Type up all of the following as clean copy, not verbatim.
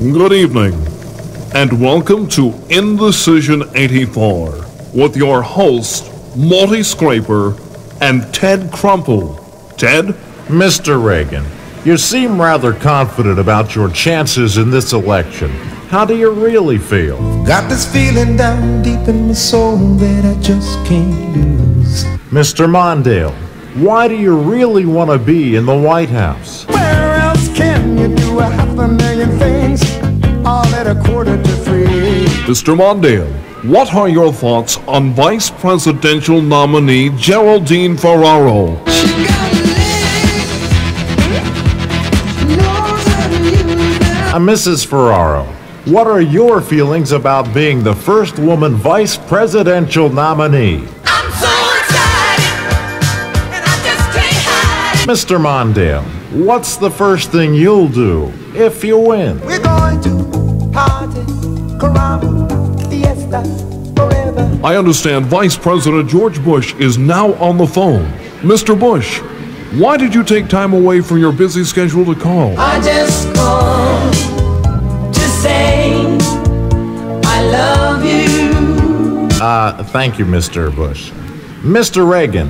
Good evening, and welcome to Indecision 84 with your host, Morty Scraper and Ted Crumple. Ted? Mr. Reagan, you seem rather confident about your chances in this election. How do you really feel? Got this feeling down deep in my soul that I just can't lose. Mr. Mondale, why do you really want to be in the White House? Where else can you do 500,000 things all at $2.43? Mr. Mondale, what are your thoughts on Vice Presidential nominee Geraldine Ferraro? Mrs. Ferraro, what are your feelings about being the first woman vice presidential nominee? I'm so excited, and I just can't hide it. Mr. Mondale, what's the first thing you'll do if you win? We're going to party, caramba, fiesta, forever. I understand Vice President George Bush is now on the phone. Mr. Bush, why did you take time away from your busy schedule to call? I just called to say I love you. Thank you, Mr. Bush. Mr. Reagan,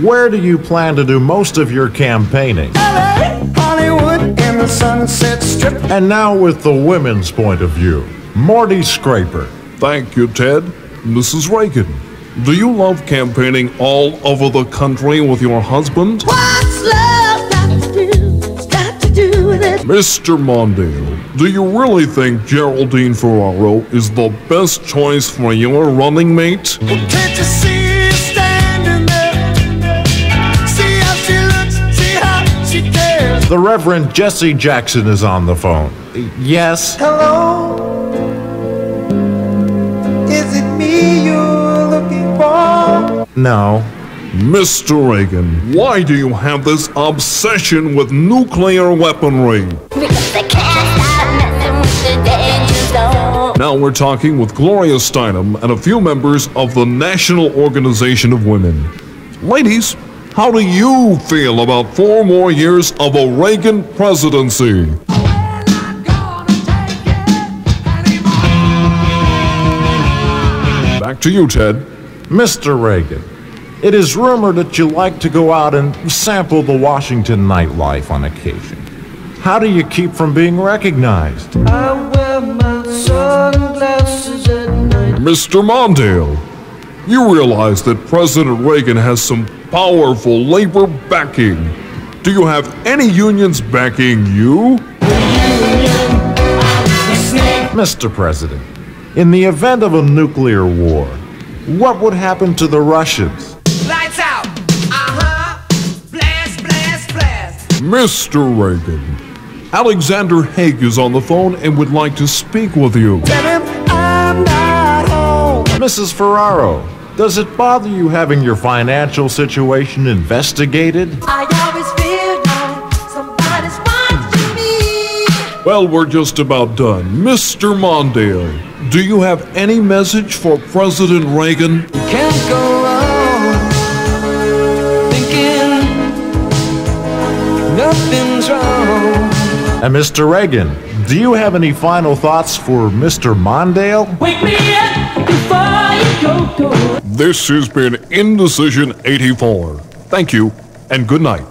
where do you plan to do most of your campaigning? LA, Hollywood, and the Sunset Strip. And now with the women's point of view, Morty Scraper. Thank you, Ted. Mrs. Reagan, do you love campaigning all over the country with your husband? What's love got to do with it? Mr. Mondale, do you really think Geraldine Ferraro is the best choice for your running mate? Can't you see her standing there? See how she looks, see how she cares. The Reverend Jesse Jackson is on the phone. Yes? Hello? Is it me you're looking for? No. Mr. Reagan, why do you have this obsession with nuclear weaponry? Because they can't stop messing with the danger zone. Now we're talking with Gloria Steinem and a few members of the National Organization of Women. Ladies, how do you feel about 4 more years of a Reagan presidency? Back to you, Ted. Mr. Reagan, it is rumored that you like to go out and sample the Washington nightlife on occasion. How do you keep from being recognized? I wear my sunglasses at night. Mr. Mondale, you realize that President Reagan has some powerful labor backing. Do you have any unions backing you? Mr. President, in the event of a nuclear war, what would happen to the Russians? Lights out. Blast, blast, blast. Mr. Reagan, Alexander Haig is on the phone and would like to speak with you. Tell him I'm not home. Mrs. Ferraro, does it bother you having your financial situation investigated? I always feel like somebody's watching me. Well, we're just about done. Mr. Mondale, do you have any message for President Reagan? Can't go on thinking nothing's wrong. And Mr. Reagan, do you have any final thoughts for Mr. Mondale? Wake me up before you go to. This has been Indecision 84. Thank you, and good night.